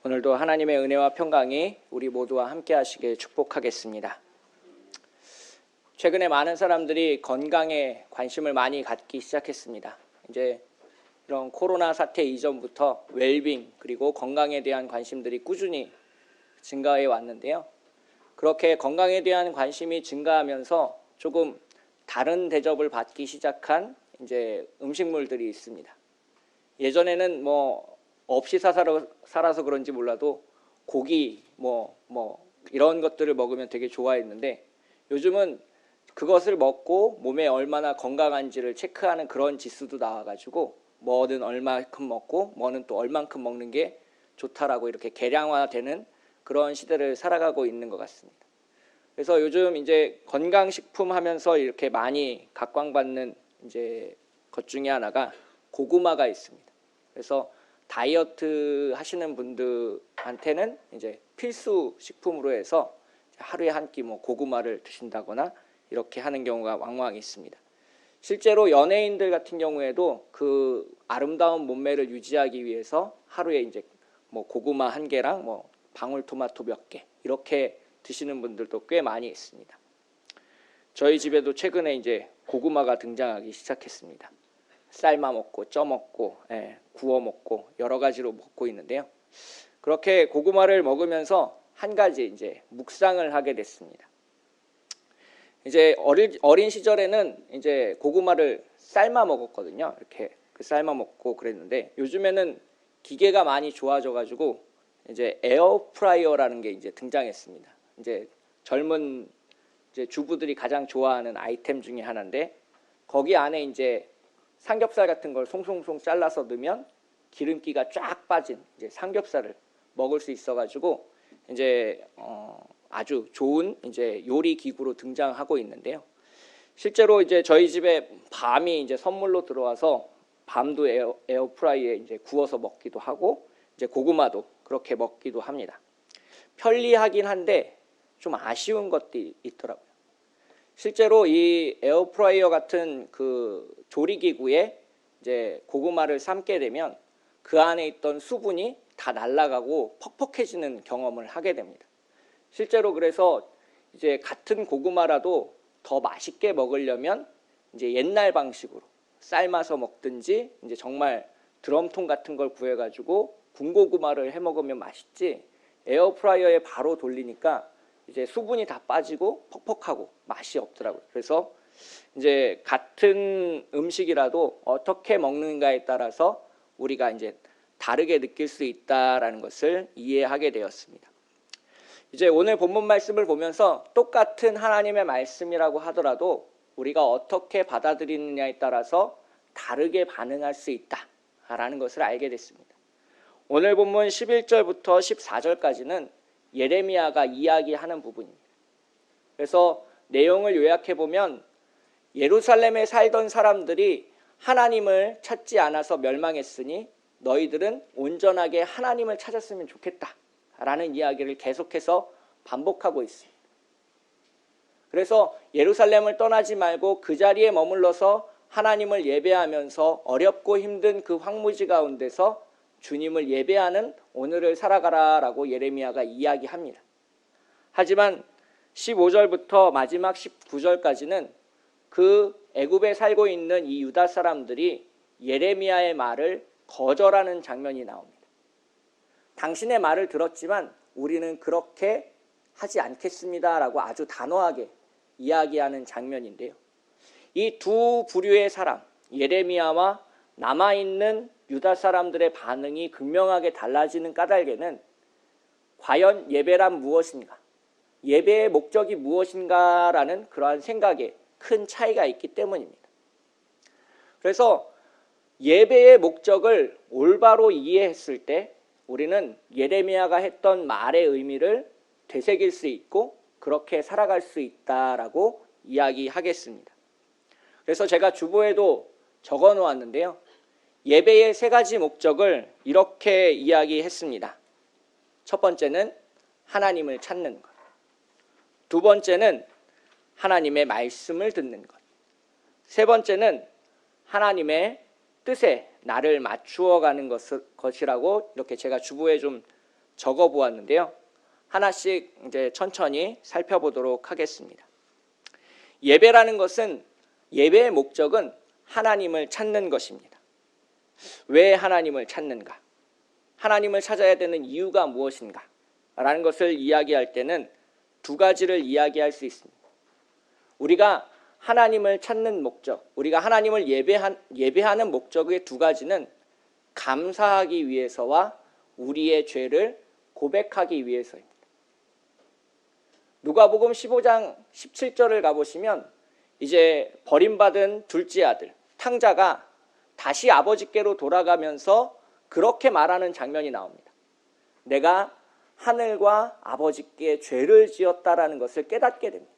오늘도 하나님의 은혜와 평강이 우리 모두와 함께 하시길 축복하겠습니다. 최근에 많은 사람들이 건강에 관심을 많이 갖기 시작했습니다. 이제 이런 코로나 사태 이전부터 웰빙 그리고 건강에 대한 관심들이 꾸준히 증가해 왔는데요. 그렇게 건강에 대한 관심이 증가하면서 조금 다른 대접을 받기 시작한 이제 음식물들이 있습니다. 예전에는 없이 살아서 그런지 몰라도 고기 이런 것들을 먹으면 되게 좋아했는데 요즘은 그것을 먹고 몸에 얼마나 건강한지를 체크하는 그런 지수도 나와가지고 뭐는 얼마큼 먹고 뭐는 또 얼만큼 먹는 게 좋다라고 이렇게 계량화되는 그런 시대를 살아가고 있는 것 같습니다. 그래서 요즘 이제 건강식품 하면서 이렇게 많이 각광받는 이제 것 중에 하나가 고구마가 있습니다. 그래서 다이어트 하시는 분들한테는 이제 필수 식품으로 해서 하루에 한 끼 고구마를 드신다거나 이렇게 하는 경우가 왕왕 있습니다. 실제로 연예인들 같은 경우에도 그 아름다운 몸매를 유지하기 위해서 하루에 이제 고구마 한 개랑 방울토마토 몇 개 이렇게 드시는 분들도 꽤 많이 있습니다. 저희 집에도 최근에 이제 고구마가 등장하기 시작했습니다. 삶아 먹고 쪄 먹고 구워 먹고 여러 가지로 먹고 있는데요. 그렇게 고구마를 먹으면서 한 가지 이제 묵상을 하게 됐습니다. 이제 어린 시절에는 이제 고구마를 삶아 먹었거든요. 이렇게 삶아 먹고 그랬는데 요즘에는 기계가 많이 좋아져 가지고 이제 에어프라이어라는 게 이제 등장했습니다. 이제 젊은 이제 주부들이 가장 좋아하는 아이템 중에 하나인데 거기 안에 이제 삼겹살 같은 걸 송송송 잘라서 넣으면 기름기가 쫙 빠진 이제 삼겹살을 먹을 수 있어가지고 이제 아주 좋은 이제 요리 기구로 등장하고 있는데요. 실제로 이제 저희 집에 밤이 이제 선물로 들어와서 밤도 에어프라이에 이제 구워서 먹기도 하고 이제 고구마도 그렇게 먹기도 합니다. 편리하긴 한데 좀 아쉬운 것들이 있더라고요. 실제로 이 에어프라이어 같은 그 조리기구에 이제 고구마를 삶게 되면 그 안에 있던 수분이 다 날아가고 퍽퍽해지는 경험을 하게 됩니다. 실제로 그래서 이제 같은 고구마라도 더 맛있게 먹으려면 이제 옛날 방식으로 삶아서 먹든지 이제 정말 드럼통 같은 걸 구해가지고 군고구마를 해 먹으면 맛있지 에어프라이어에 바로 돌리니까 이제 수분이 다 빠지고 퍽퍽하고 맛이 없더라고요. 그래서 이제 같은 음식이라도 어떻게 먹는가에 따라서 우리가 이제 다르게 느낄 수 있다라는 것을 이해하게 되었습니다. 이제 오늘 본문 말씀을 보면서 똑같은 하나님의 말씀이라고 하더라도 우리가 어떻게 받아들이느냐에 따라서 다르게 반응할 수 있다라는 것을 알게 됐습니다. 오늘 본문 11절부터 14절까지는 예레미야가 이야기하는 부분입니다. 그래서 내용을 요약해 보면 예루살렘에 살던 사람들이 하나님을 찾지 않아서 멸망했으니 너희들은 온전하게 하나님을 찾았으면 좋겠다라는 이야기를 계속해서 반복하고 있습니다. 그래서 예루살렘을 떠나지 말고 그 자리에 머물러서 하나님을 예배하면서 어렵고 힘든 그 황무지 가운데서 주님을 예배하는 오늘을 살아가라라고 예레미야가 이야기합니다. 하지만 15절부터 마지막 19절까지는 그 애굽에 살고 있는 이 유다 사람들이 예레미야의 말을 거절하는 장면이 나옵니다. 당신의 말을 들었지만 우리는 그렇게 하지 않겠습니다라고 아주 단호하게 이야기하는 장면인데요. 이 두 부류의 사람, 예레미야와 남아있는 유다 사람들의 반응이 극명하게 달라지는 까닭에는 과연 예배란 무엇인가? 예배의 목적이 무엇인가라는 그러한 생각에 큰 차이가 있기 때문입니다. 그래서 예배의 목적을 올바로 이해했을 때 우리는 예레미야가 했던 말의 의미를 되새길 수 있고 그렇게 살아갈 수 있다라고 이야기하겠습니다. 그래서 제가 주보에도 적어 놓았는데요. 예배의 세 가지 목적을 이렇게 이야기했습니다. 첫 번째는 하나님을 찾는 것. 두 번째는 하나님의 말씀을 듣는 것. 세 번째는 하나님의 뜻에 나를 맞추어 가는 것이라고 이렇게 제가 주보에 좀 적어 보았는데요. 하나씩 이제 천천히 살펴보도록 하겠습니다. 예배라는 것은, 예배의 목적은 하나님을 찾는 것입니다. 왜 하나님을 찾는가? 하나님을 찾아야 되는 이유가 무엇인가? 라는 것을 이야기할 때는 두 가지를 이야기할 수 있습니다. 우리가 하나님을 찾는 목적, 우리가 하나님을 예배하는 목적의 두 가지는 감사하기 위해서와 우리의 죄를 고백하기 위해서입니다. 누가복음 15장 17절을 가보시면 이제 버림받은 둘째 아들 탕자가 다시 아버지께로 돌아가면서 그렇게 말하는 장면이 나옵니다. 내가 하늘과 아버지께 죄를 지었다라는 것을 깨닫게 됩니다.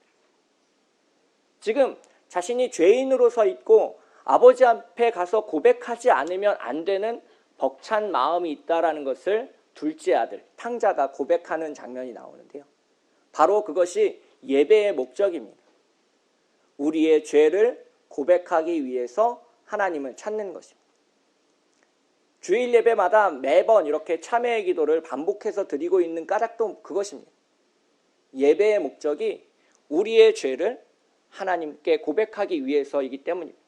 지금 자신이 죄인으로 서 있고 아버지 앞에 가서 고백하지 않으면 안 되는 벅찬 마음이 있다라는 것을 둘째 아들 탕자가 고백하는 장면이 나오는데요. 바로 그것이 예배의 목적입니다. 우리의 죄를 고백하기 위해서 하나님을 찾는 것입니다. 주일 예배마다 매번 이렇게 참회의 기도를 반복해서 드리고 있는 까닭도 그것입니다. 예배의 목적이 우리의 죄를 하나님께 고백하기 위해서이기 때문입니다.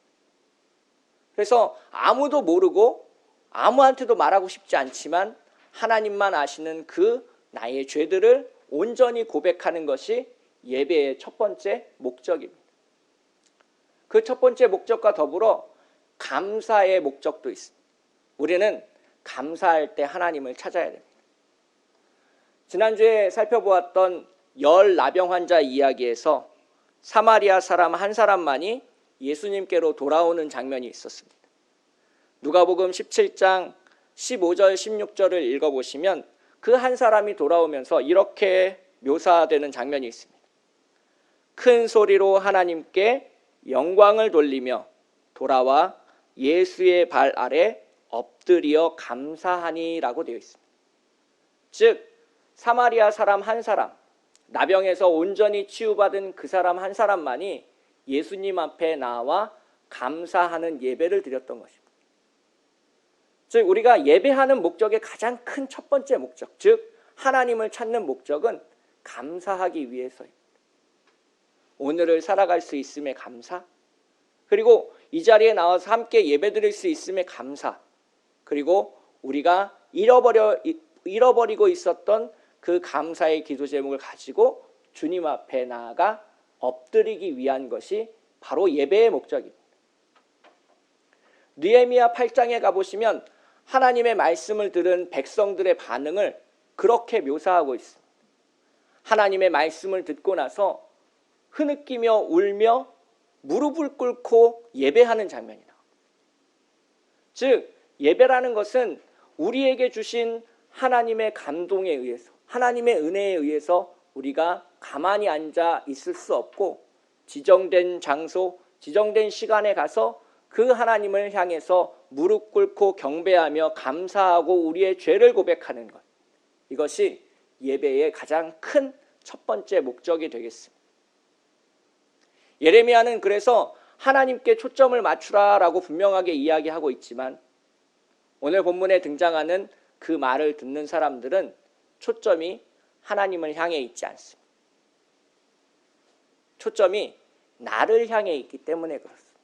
그래서 아무도 모르고 아무한테도 말하고 싶지 않지만 하나님만 아시는 그 나의 죄들을 온전히 고백하는 것이 예배의 첫 번째 목적입니다. 그 첫 번째 목적과 더불어 감사의 목적도 있습니다. 우리는 감사할 때 하나님을 찾아야 됩니다. 지난주에 살펴보았던 열 나병 환자 이야기에서 사마리아 사람 한 사람만이 예수님께로 돌아오는 장면이 있었습니다. 누가복음 17장 15절 16절을 읽어보시면 그 한 사람이 돌아오면서 이렇게 묘사되는 장면이 있습니다. 큰 소리로 하나님께 영광을 돌리며 돌아와 예수의 발 아래 엎드려 감사하니라고 되어 있습니다. 즉 사마리아 사람 한 사람, 나병에서 온전히 치유받은 그 사람 한 사람만이 예수님 앞에 나와 감사하는 예배를 드렸던 것입니다. 즉 우리가 예배하는 목적의 가장 큰 첫 번째 목적, 즉 하나님을 찾는 목적은 감사하기 위해서입니다. 오늘을 살아갈 수 있음에 감사, 그리고 이 자리에 나와서 함께 예배드릴 수 있음에 감사, 그리고 우리가 잃어버리고 있었던 그 감사의 기도 제목을 가지고 주님 앞에 나아가 엎드리기 위한 것이 바로 예배의 목적입니다. 느헤미야 8장에 가보시면 하나님의 말씀을 들은 백성들의 반응을 그렇게 묘사하고 있습니다. 하나님의 말씀을 듣고 나서 흐느끼며 울며 무릎을 꿇고 예배하는 장면이 나옵니다. 즉 예배라는 것은 우리에게 주신 하나님의 감동에 의해서, 하나님의 은혜에 의해서 우리가 가만히 앉아 있을 수 없고 지정된 장소, 지정된 시간에 가서 그 하나님을 향해서 무릎 꿇고 경배하며 감사하고 우리의 죄를 고백하는 것, 이것이 예배의 가장 큰 첫 번째 목적이 되겠습니다. 예레미야는 그래서 하나님께 초점을 맞추라라고 분명하게 이야기하고 있지만 오늘 본문에 등장하는 그 말을 듣는 사람들은 초점이 하나님을 향해 있지 않습니다. 초점이 나를 향해 있기 때문에 그렇습니다.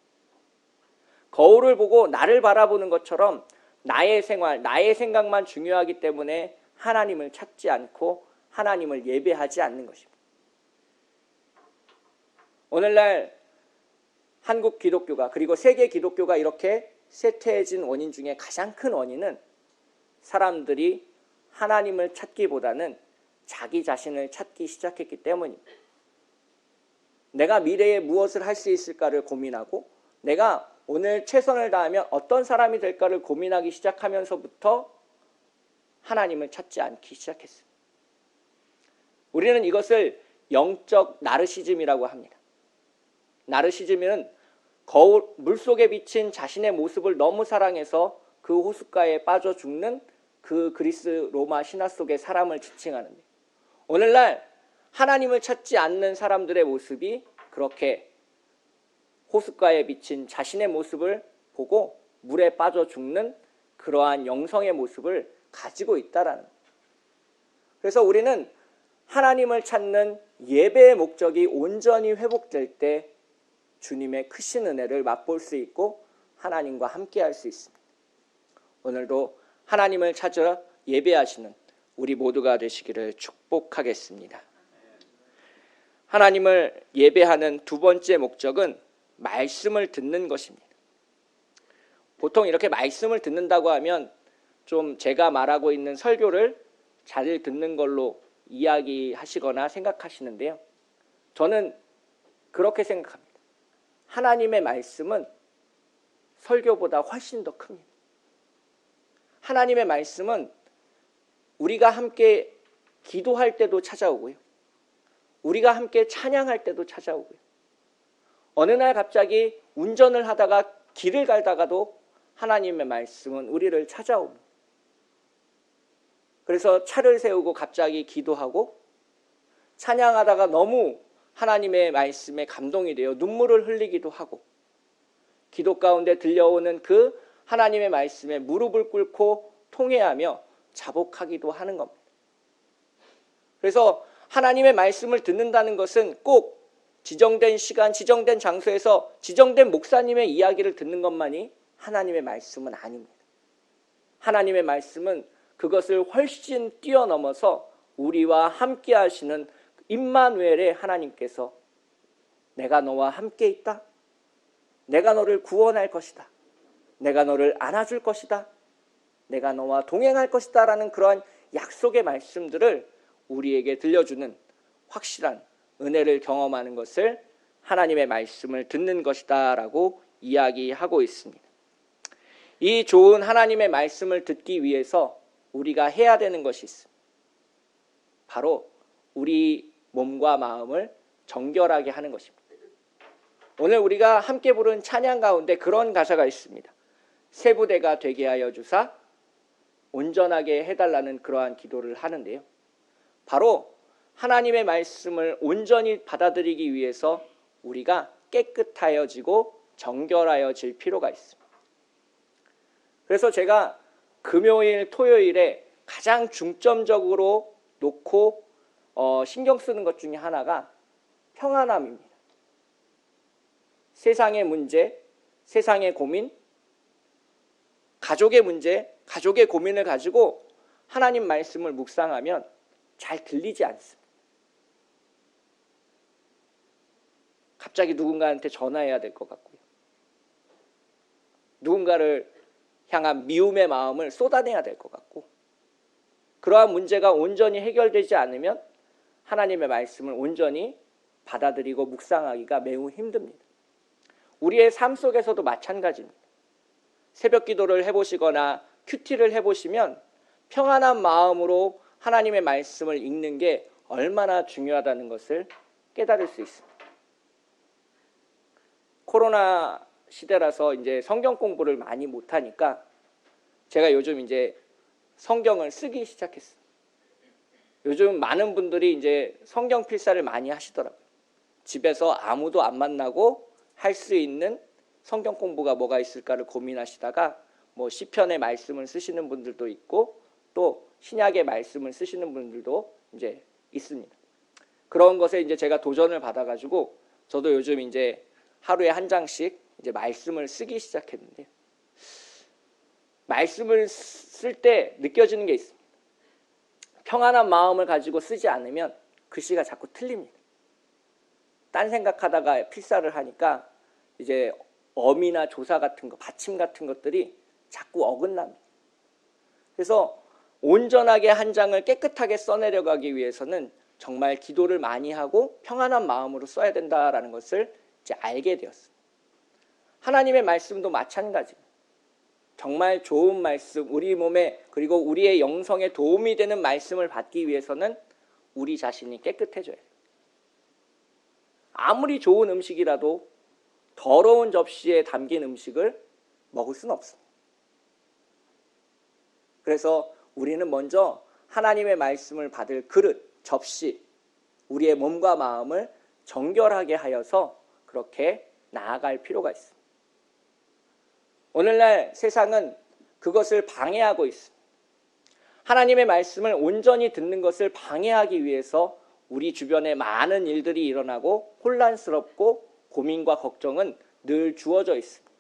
거울을 보고 나를 바라보는 것처럼 나의 생활, 나의 생각만 중요하기 때문에 하나님을 찾지 않고 하나님을 예배하지 않는 것입니다. 오늘날 한국 기독교가 그리고 세계 기독교가 이렇게 쇠퇴해진 원인 중에 가장 큰 원인은 사람들이 하나님을 찾기보다는 자기 자신을 찾기 시작했기 때문입니다. 내가 미래에 무엇을 할 수 있을까를 고민하고 내가 오늘 최선을 다하면 어떤 사람이 될까를 고민하기 시작하면서부터 하나님을 찾지 않기 시작했습니다. 우리는 이것을 영적 나르시즘이라고 합니다. 나르시즘은 거울, 물속에 비친 자신의 모습을 너무 사랑해서 그 호숫가에 빠져 죽는 그 그리스 로마 신화 속의 사람을 지칭하는데, 오늘날 하나님을 찾지 않는 사람들의 모습이 그렇게 호숫가에 비친 자신의 모습을 보고 물에 빠져 죽는 그러한 영성의 모습을 가지고 있다라는, 그래서 우리는 하나님을 찾는 예배의 목적이 온전히 회복될 때 주님의 크신 은혜를 맛볼 수 있고 하나님과 함께할 수 있습니다. 오늘도 하나님을 찾아 예배하시는 우리 모두가 되시기를 축복하겠습니다. 하나님을 예배하는 두 번째 목적은 말씀을 듣는 것입니다. 보통 이렇게 말씀을 듣는다고 하면 좀 제가 말하고 있는 설교를 잘 듣는 걸로 이야기하시거나 생각하시는데요. 저는 그렇게 생각합니다. 하나님의 말씀은 설교보다 훨씬 더 큽니다. 하나님의 말씀은 우리가 함께 기도할 때도 찾아오고요. 우리가 함께 찬양할 때도 찾아오고요. 어느 날 갑자기 운전을 하다가 길을 가다가도 하나님의 말씀은 우리를 찾아옵니다. 그래서 차를 세우고 갑자기 기도하고 찬양하다가 너무 하나님의 말씀에 감동이 되어 눈물을 흘리기도 하고 기도 가운데 들려오는 그 하나님의 말씀에 무릎을 꿇고 통회하며 자복하기도 하는 겁니다. 그래서 하나님의 말씀을 듣는다는 것은 꼭 지정된 시간, 지정된 장소에서 지정된 목사님의 이야기를 듣는 것만이 하나님의 말씀은 아닙니다. 하나님의 말씀은 그것을 훨씬 뛰어넘어서 우리와 함께 하시는 임마누엘의 하나님께서 내가 너와 함께 있다. 내가 너를 구원할 것이다. 내가 너를 안아줄 것이다. 내가 너와 동행할 것이다 라는 그러한 약속의 말씀들을 우리에게 들려주는 확실한 은혜를 경험하는 것을 하나님의 말씀을 듣는 것이다 라고 이야기하고 있습니다. 이 좋은 하나님의 말씀을 듣기 위해서 우리가 해야 되는 것이 있습니다. 바로 우리 몸과 마음을 정결하게 하는 것입니다. 오늘 우리가 함께 부른 찬양 가운데 그런 가사가 있습니다. 새 부대가 되게 하여 주사 온전하게 해달라는 그러한 기도를 하는데요. 바로 하나님의 말씀을 온전히 받아들이기 위해서 우리가 깨끗하여지고 정결하여질 필요가 있습니다. 그래서 제가 금요일, 토요일에 가장 중점적으로 놓고 신경 쓰는 것 중에 하나가 평안함입니다. 세상의 문제, 세상의 고민, 가족의 문제, 가족의 고민을 가지고 하나님 말씀을 묵상하면 잘 들리지 않습니다. 갑자기 누군가한테 전화해야 될 것 같고요. 누군가를 향한 미움의 마음을 쏟아내야 될 것 같고 그러한 문제가 온전히 해결되지 않으면 하나님의 말씀을 온전히 받아들이고 묵상하기가 매우 힘듭니다. 우리의 삶 속에서도 마찬가지입니다. 새벽 기도를 해보시거나 큐티를 해보시면 평안한 마음으로 하나님의 말씀을 읽는 게 얼마나 중요하다는 것을 깨달을 수 있습니다. 코로나 시대라서 이제 성경 공부를 많이 못하니까 제가 요즘 이제 성경을 쓰기 시작했어요. 요즘 많은 분들이 이제 성경 필사를 많이 하시더라고요. 집에서 아무도 안 만나고 할 수 있는 성경 공부가 뭐가 있을까를 고민하시다가 뭐 시편의 말씀을 쓰시는 분들도 있고 또 신약의 말씀을 쓰시는 분들도 이제 있습니다. 그런 것에 이제 제가 도전을 받아가지고 저도 요즘 이제 하루에 한 장씩 이제 말씀을 쓰기 시작했는데 말씀을 쓸 때 느껴지는 게 있습니다. 평안한 마음을 가지고 쓰지 않으면 글씨가 자꾸 틀립니다. 딴 생각하다가 필사를 하니까 이제 어미나 조사 같은 거, 받침 같은 것들이 자꾸 어긋납니다. 그래서 온전하게 한 장을 깨끗하게 써내려가기 위해서는 정말 기도를 많이 하고 평안한 마음으로 써야 된다라는 것을 이제 알게 되었습니다. 하나님의 말씀도 마찬가지입니다. 정말 좋은 말씀, 우리 몸에 그리고 우리의 영성에 도움이 되는 말씀을 받기 위해서는 우리 자신이 깨끗해져야 돼요. 아무리 좋은 음식이라도 더러운 접시에 담긴 음식을 먹을 수는 없습니다. 그래서 우리는 먼저 하나님의 말씀을 받을 그릇, 접시, 우리의 몸과 마음을 정결하게 하여서 그렇게 나아갈 필요가 있습니다. 오늘날 세상은 그것을 방해하고 있습니다. 하나님의 말씀을 온전히 듣는 것을 방해하기 위해서 우리 주변에 많은 일들이 일어나고 혼란스럽고 고민과 걱정은 늘 주어져 있습니다.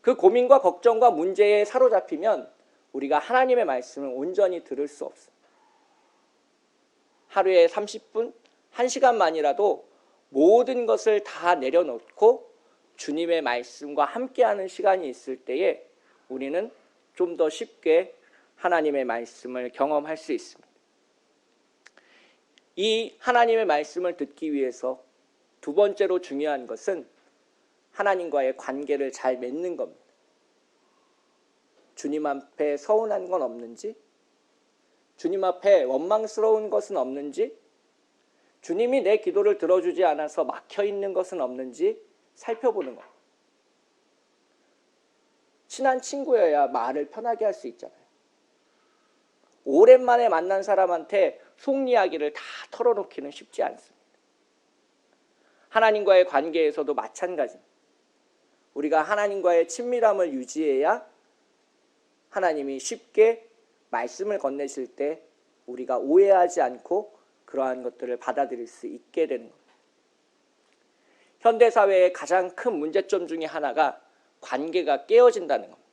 그 고민과 걱정과 문제에 사로잡히면 우리가 하나님의 말씀을 온전히 들을 수 없습니다. 하루에 30분, 1시간만이라도 모든 것을 다 내려놓고 주님의 말씀과 함께하는 시간이 있을 때에 우리는 좀 더 쉽게 하나님의 말씀을 경험할 수 있습니다. 이 하나님의 말씀을 듣기 위해서 두 번째로 중요한 것은 하나님과의 관계를 잘 맺는 겁니다. 주님 앞에 서운한 건 없는지, 주님 앞에 원망스러운 것은 없는지, 주님이 내 기도를 들어주지 않아서 막혀있는 것은 없는지 살펴보는 것. 친한 친구여야 말을 편하게 할 수 있잖아요. 오랜만에 만난 사람한테 속 이야기를 다 털어놓기는 쉽지 않습니다. 하나님과의 관계에서도 마찬가지입니다. 우리가 하나님과의 친밀함을 유지해야 하나님이 쉽게 말씀을 건네실 때 우리가 오해하지 않고 그러한 것들을 받아들일 수 있게 되는 겁니다. 현대사회의 가장 큰 문제점 중에 하나가 관계가 깨어진다는 겁니다.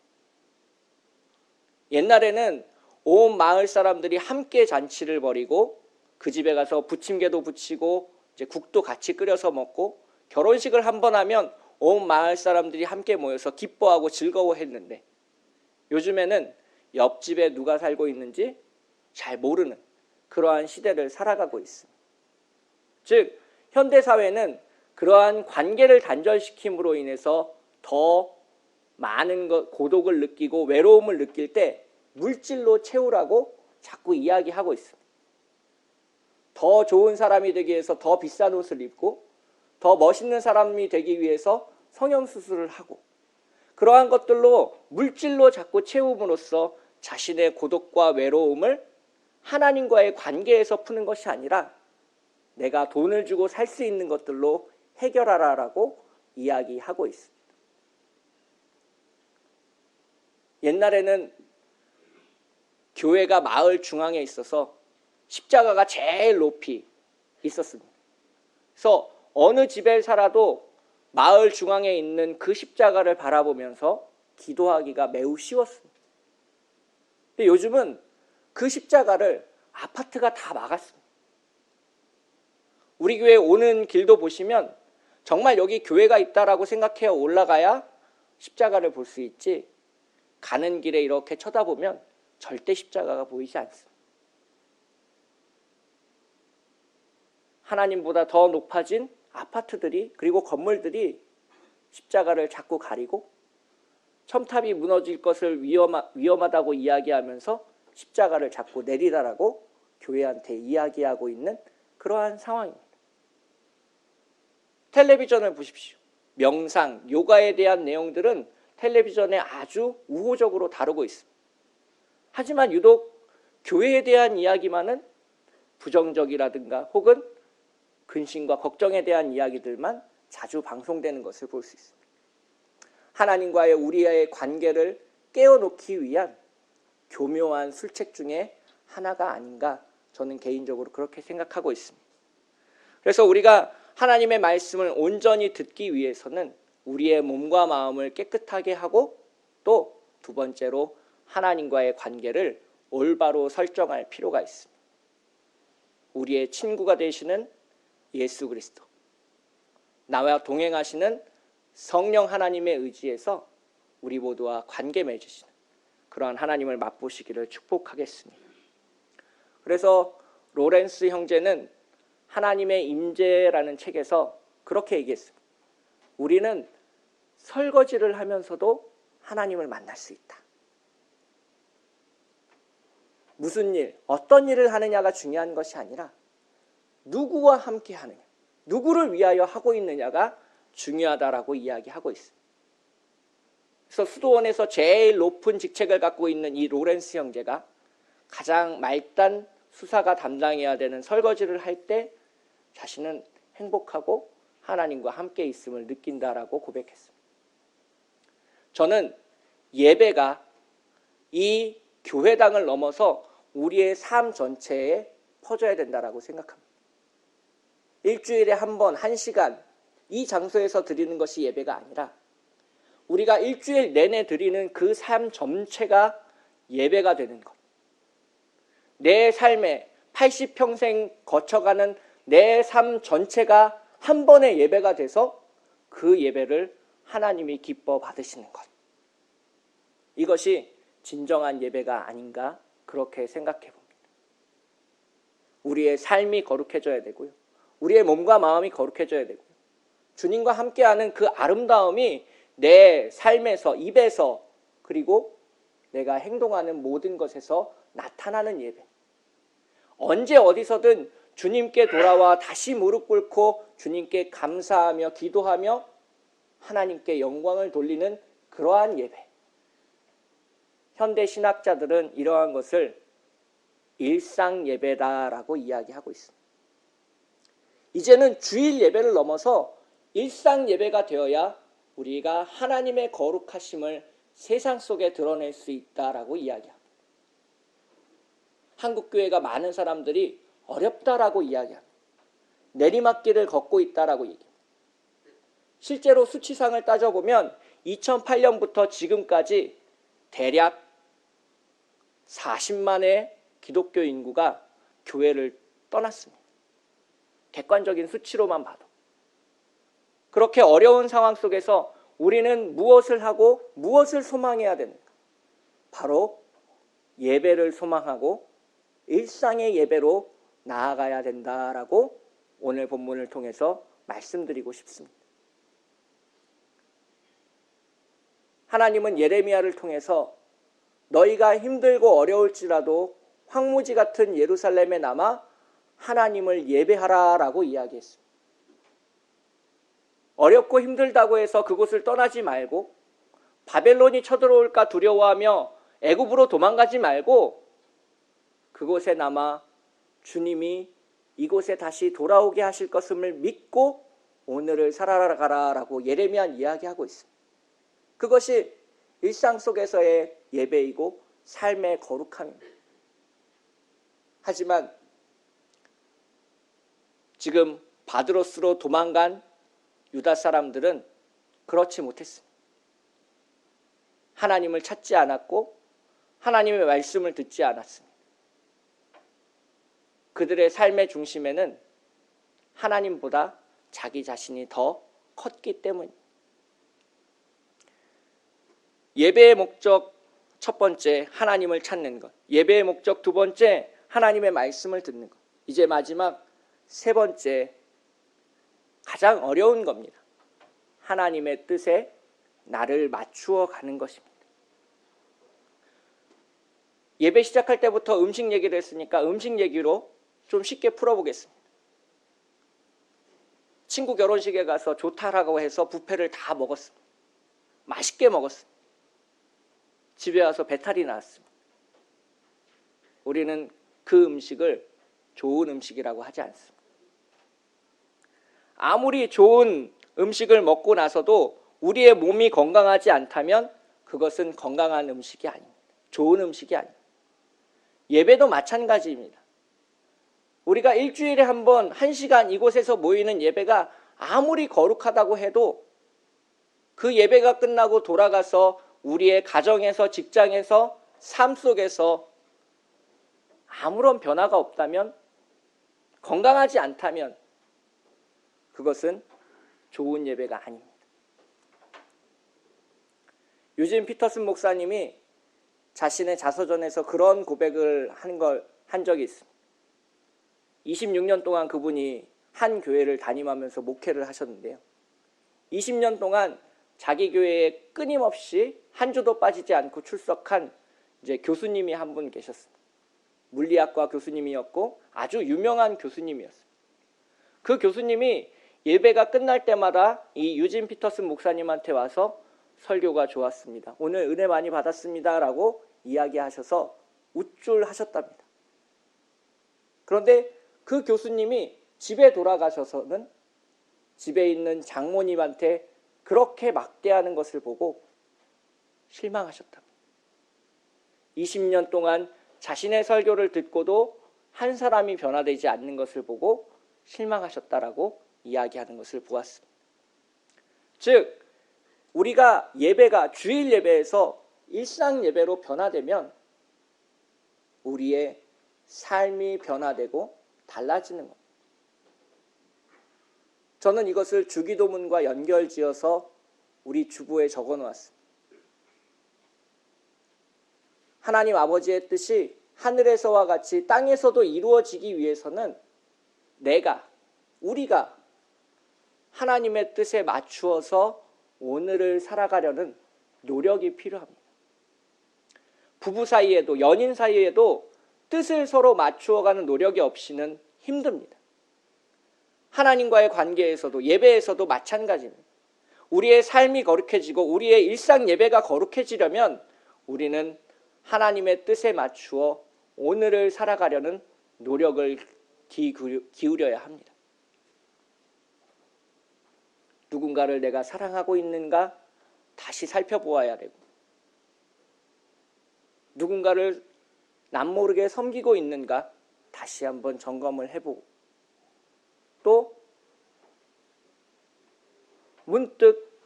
옛날에는 온 마을 사람들이 함께 잔치를 벌이고 그 집에 가서 부침개도 부치고 이제 국도 같이 끓여서 먹고 결혼식을 한 번 하면 온 마을 사람들이 함께 모여서 기뻐하고 즐거워했는데 요즘에는 옆집에 누가 살고 있는지 잘 모르는 그러한 시대를 살아가고 있습니다. 즉 현대사회는 그러한 관계를 단절시킴으로 인해서 더 많은 고독을 느끼고 외로움을 느낄 때 물질로 채우라고 자꾸 이야기하고 있습니다. 더 좋은 사람이 되기 위해서 더 비싼 옷을 입고 더 멋있는 사람이 되기 위해서 성형수술을 하고 그러한 것들로 물질로 자꾸 채움으로써 자신의 고독과 외로움을 하나님과의 관계에서 푸는 것이 아니라 내가 돈을 주고 살 수 있는 것들로 해결하라라고 이야기하고 있습니다. 옛날에는 교회가 마을 중앙에 있어서 십자가가 제일 높이 있었습니다. 그래서 어느 집에 살아도 마을 중앙에 있는 그 십자가를 바라보면서 기도하기가 매우 쉬웠습니다. 근데 요즘은 그 십자가를 아파트가 다 막았습니다. 우리 교회 오는 길도 보시면 정말 여기 교회가 있다라고 생각해 올라가야 십자가를 볼 수 있지 가는 길에 이렇게 쳐다보면 절대 십자가가 보이지 않습니다. 하나님보다 더 높아진 아파트들이 그리고 건물들이 십자가를 자꾸 가리고 첨탑이 무너질 것을 위험하다고 이야기하면서 십자가를 자꾸 내리라라고 교회한테 이야기하고 있는 그러한 상황입니다. 텔레비전을 보십시오. 명상, 요가에 대한 내용들은 텔레비전에 아주 우호적으로 다루고 있습니다. 하지만 유독 교회에 대한 이야기만은 부정적이라든가 혹은 근심과 걱정에 대한 이야기들만 자주 방송되는 것을 볼 수 있습니다. 하나님과의 우리의 관계를 깨워놓기 위한 교묘한 술책 중에 하나가 아닌가 저는 개인적으로 그렇게 생각하고 있습니다. 그래서 우리가 하나님의 말씀을 온전히 듣기 위해서는 우리의 몸과 마음을 깨끗하게 하고 또 두 번째로 하나님과의 관계를 올바로 설정할 필요가 있습니다. 우리의 친구가 되시는 예수 그리스도, 나와 동행하시는 성령 하나님의 의지에서 우리 모두와 관계 맺으시는 그러한 하나님을 맛보시기를 축복하겠습니다. 그래서 로렌스 형제는 하나님의 임재라는 책에서 그렇게 얘기했습니다. 우리는 설거지를 하면서도 하나님을 만날 수 있다. 무슨 일, 어떤 일을 하느냐가 중요한 것이 아니라 누구와 함께 하느냐, 누구를 위하여 하고 있느냐가 중요하다라고 이야기하고 있습니다. 그래서 수도원에서 제일 높은 직책을 갖고 있는 이 로렌스 형제가 가장 말단 수사가 담당해야 되는 설거지를 할 때 자신은 행복하고 하나님과 함께 있음을 느낀다라고 고백했습니다. 저는 예배가 이 교회당을 넘어서 우리의 삶 전체에 퍼져야 된다라고 생각합니다. 일주일에 한 번, 1시간 이 장소에서 드리는 것이 예배가 아니라 우리가 일주일 내내 드리는 그 삶 전체가 예배가 되는 것. 내 삶에 80평생 거쳐가는 내 삶 전체가 한 번의 예배가 돼서 그 예배를 하나님이 기뻐 받으시는 것. 이것이 진정한 예배가 아닌가 그렇게 생각해 봅니다. 우리의 삶이 거룩해져야 되고요. 우리의 몸과 마음이 거룩해져야 되고요. 주님과 함께하는 그 아름다움이 내 삶에서, 입에서, 그리고 내가 행동하는 모든 것에서 나타나는 예배. 언제 어디서든 주님께 돌아와 다시 무릎 꿇고 주님께 감사하며 기도하며 하나님께 영광을 돌리는 그러한 예배. 현대 신학자들은 이러한 것을 일상 예배다라고 이야기하고 있습니다. 이제는 주일 예배를 넘어서 일상 예배가 되어야 우리가 하나님의 거룩하심을 세상 속에 드러낼 수 있다라고 이야기합니다. 한국교회가 많은 사람들이 어렵다라고 이야기합니다. 내리막길을 걷고 있다라고 얘기합니다. 실제로 수치상을 따져보면 2008년부터 지금까지 대략 40만의 기독교 인구가 교회를 떠났습니다. 객관적인 수치로만 봐도. 그렇게 어려운 상황 속에서 우리는 무엇을 하고 무엇을 소망해야 됩니까? 바로 예배를 소망하고 일상의 예배로 나아가야 된다라고 오늘 본문을 통해서 말씀드리고 싶습니다. 하나님은 예레미야를 통해서 너희가 힘들고 어려울지라도 황무지 같은 예루살렘에 남아 하나님을 예배하라라고 이야기했습니다. 어렵고 힘들다고 해서 그곳을 떠나지 말고 바벨론이 쳐들어올까 두려워하며 애굽으로 도망가지 말고 그곳에 남아 주님이 이곳에 다시 돌아오게 하실 것을 믿고 오늘을 살아가라라고 예레미야는 이야기하고 있습니다. 그것이 일상 속에서의 예배이고 삶의 거룩함입니다. 하지만 지금 바드로스로 도망간 유다 사람들은 그렇지 못했습니다. 하나님을 찾지 않았고 하나님의 말씀을 듣지 않았습니다. 그들의 삶의 중심에는 하나님보다 자기 자신이 더 컸기 때문입니다. 예배의 목적 첫 번째, 하나님을 찾는 것. 예배의 목적 두 번째, 하나님의 말씀을 듣는 것. 이제 마지막 세 번째, 가장 어려운 겁니다. 하나님의 뜻에 나를 맞추어 가는 것입니다. 예배 시작할 때부터 음식 얘기를 했으니까 음식 얘기로 좀 쉽게 풀어보겠습니다. 친구 결혼식에 가서 좋다라고 해서 뷔페를 다 먹었습니다. 맛있게 먹었습니다. 집에 와서 배탈이 나왔습니다. 우리는 그 음식을 좋은 음식이라고 하지 않습니다. 아무리 좋은 음식을 먹고 나서도 우리의 몸이 건강하지 않다면 그것은 건강한 음식이 아닙니다. 좋은 음식이 아닙니다. 예배도 마찬가지입니다. 우리가 일주일에 한 번 1시간 이곳에서 모이는 예배가 아무리 거룩하다고 해도 그 예배가 끝나고 돌아가서 우리의 가정에서, 직장에서, 삶 속에서 아무런 변화가 없다면, 건강하지 않다면 그것은 좋은 예배가 아닙니다. 유진 피터슨 목사님이 자신의 자서전에서 그런 고백을 한 적이 있습니다. 26년 동안 그분이 한 교회를 담임하면서 목회를 하셨는데요. 20년 동안 자기 교회에 끊임없이 한 주도 빠지지 않고 출석한 이제 교수님이 한 분 계셨습니다. 물리학과 교수님이었고 아주 유명한 교수님이었습니다. 그 교수님이 예배가 끝날 때마다 이 유진 피터슨 목사님한테 와서 설교가 좋았습니다. 오늘 은혜 많이 받았습니다. 라고 이야기하셔서 우쭐하셨답니다. 그런데 그 교수님이 집에 돌아가셔서는 집에 있는 장모님한테 그렇게 막대하는 것을 보고 실망하셨답니다. 20년 동안 자신의 설교를 듣고도 한 사람이 변화되지 않는 것을 보고 실망하셨다라고 이야기하는 것을 보았습니다. 즉 우리가 예배가 주일 예배에서 일상 예배로 변화되면 우리의 삶이 변화되고 달라지는 것. 저는 이것을 주기도문과 연결지어서 우리 주보에 적어 놓았습니다. 하나님 아버지의 뜻이 하늘에서와 같이 땅에서도 이루어지기 위해서는 우리가 하나님의 뜻에 맞추어서 오늘을 살아가려는 노력이 필요합니다. 부부 사이에도 연인 사이에도 뜻을 서로 맞추어가는 노력이 없이는 힘듭니다. 하나님과의 관계에서도 예배에서도 마찬가지입니다. 우리의 삶이 거룩해지고 우리의 일상 예배가 거룩해지려면 우리는 하나님의 뜻에 맞추어 오늘을 살아가려는 노력을 기울여야 합니다. 누군가를 내가 사랑하고 있는가 다시 살펴보아야 되고, 누군가를 남모르게 섬기고 있는가 다시 한번 점검을 해보고, 또 문득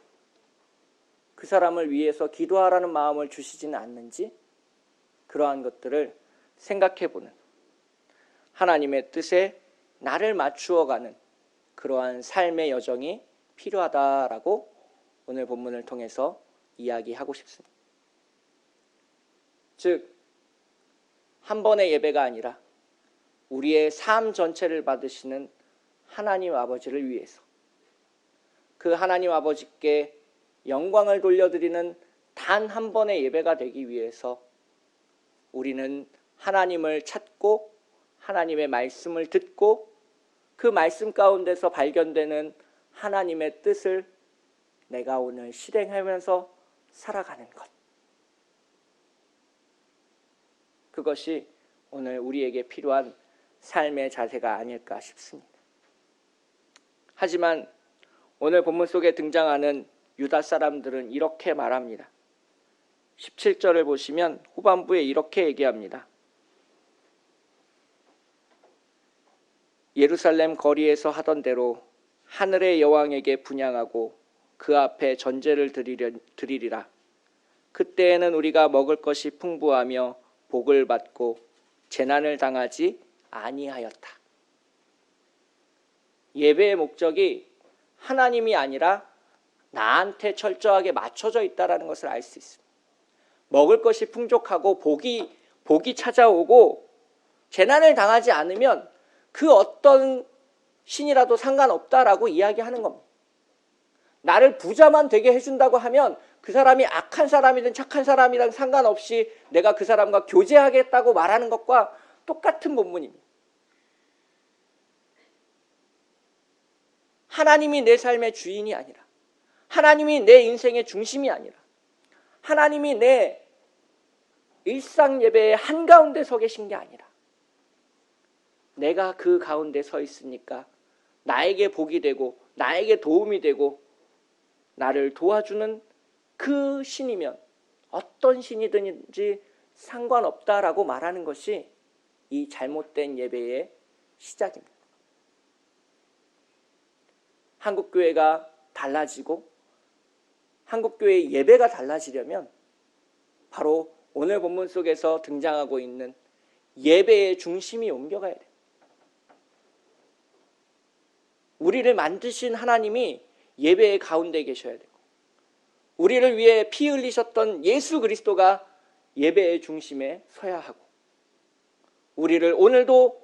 그 사람을 위해서 기도하라는 마음을 주시지는 않는지 그러한 것들을 생각해보는, 하나님의 뜻에 나를 맞추어가는 그러한 삶의 여정이 필요하다라고 오늘 본문을 통해서 이야기하고 싶습니다. 즉, 한 번의 예배가 아니라 우리의 삶 전체를 받으시는 하나님 아버지를 위해서, 그 하나님 아버지께 영광을 돌려드리는 단 한 번의 예배가 되기 위해서 우리는 하나님을 찾고 하나님의 말씀을 듣고 그 말씀 가운데서 발견되는 하나님의 뜻을 내가 오늘 실행하면서 살아가는 것. 그것이 오늘 우리에게 필요한 삶의 자세가 아닐까 싶습니다. 하지만 오늘 본문 속에 등장하는 유다 사람들은 이렇게 말합니다. 17절을 보시면 후반부에 이렇게 얘기합니다. 예루살렘 거리에서 하던 대로 하늘의 여왕에게 분향하고 그 앞에 전제를 드리리라. 그때에는 우리가 먹을 것이 풍부하며 복을 받고 재난을 당하지 아니하였다. 예배의 목적이 하나님이 아니라 나한테 철저하게 맞춰져 있다는 것을 알 수 있습니다. 먹을 것이 풍족하고 복이 찾아오고 재난을 당하지 않으면 그 어떤 신이라도 상관없다라고 이야기하는 겁니다. 나를 부자만 되게 해준다고 하면 그 사람이 악한 사람이든 착한 사람이든 상관없이 내가 그 사람과 교제하겠다고 말하는 것과 똑같은 본문입니다. 하나님이 내 삶의 주인이 아니라, 하나님이 내 인생의 중심이 아니라, 하나님이 내 일상 예배의 한가운데 서 계신 게 아니라 내가 그 가운데 서 있으니까 나에게 복이 되고 나에게 도움이 되고 나를 도와주는 그 신이면 어떤 신이든지 상관없다라고 말하는 것이 이 잘못된 예배의 시작입니다. 한국교회가 달라지고 한국교회의 예배가 달라지려면 바로 오늘 본문 속에서 등장하고 있는 예배의 중심이 옮겨가야 돼요. 우리를 만드신 하나님이 예배의 가운데 계셔야 되고, 우리를 위해 피 흘리셨던 예수 그리스도가 예배의 중심에 서야 하고, 우리를 오늘도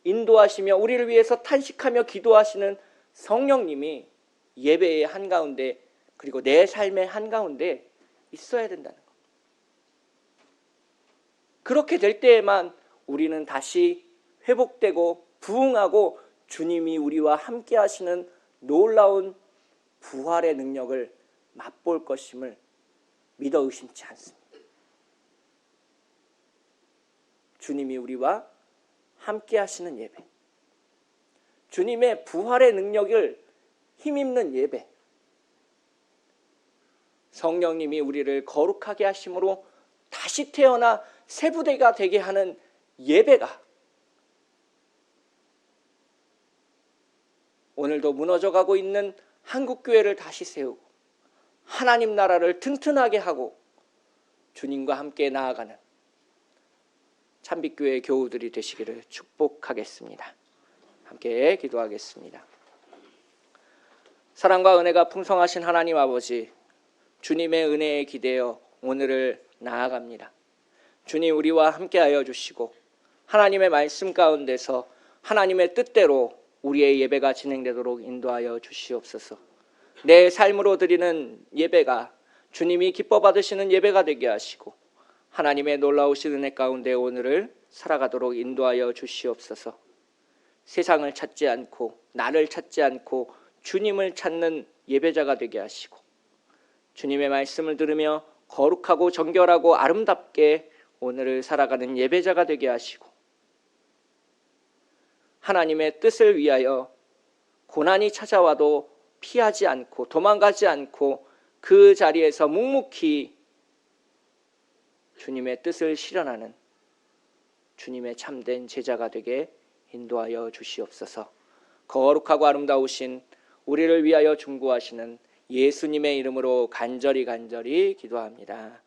인도하시며 우리를 위해서 탄식하며 기도하시는 성령님이 예배의 한가운데, 그리고 내 삶의 한가운데 있어야 된다는 것. 그렇게 될 때에만 우리는 다시 회복되고 부흥하고 주님이 우리와 함께 하시는 놀라운 부활의 능력을 맛볼 것임을 믿어 의심치 않습니다. 주님이 우리와 함께 하시는 예배, 주님의 부활의 능력을 힘입는 예배, 성령님이 우리를 거룩하게 하심으로 다시 태어나 세부대가 되게 하는 예배가 오늘도 무너져가고 있는 한국교회를 다시 세우고 하나님 나라를 튼튼하게 하고 주님과 함께 나아가는 참빛교회 교우들이 되시기를 축복하겠습니다. 함께 기도하겠습니다. 사랑과 은혜가 풍성하신 하나님 아버지, 주님의 은혜에 기대어 오늘을 나아갑니다. 주님, 우리와 함께하여 주시고 하나님의 말씀 가운데서 하나님의 뜻대로 우리의 예배가 진행되도록 인도하여 주시옵소서. 내 삶으로 드리는 예배가 주님이 기뻐 받으시는 예배가 되게 하시고 하나님의 놀라우신 은혜 가운데 오늘을 살아가도록 인도하여 주시옵소서. 세상을 찾지 않고 나를 찾지 않고 주님을 찾는 예배자가 되게 하시고 주님의 말씀을 들으며 거룩하고 정결하고 아름답게 오늘을 살아가는 예배자가 되게 하시고 하나님의 뜻을 위하여 고난이 찾아와도 피하지 않고 도망가지 않고 그 자리에서 묵묵히 주님의 뜻을 실현하는 주님의 참된 제자가 되게 인도하여 주시옵소서. 거룩하고 아름다우신 우리를 위하여 중보하시는 예수님의 이름으로 간절히 기도합니다.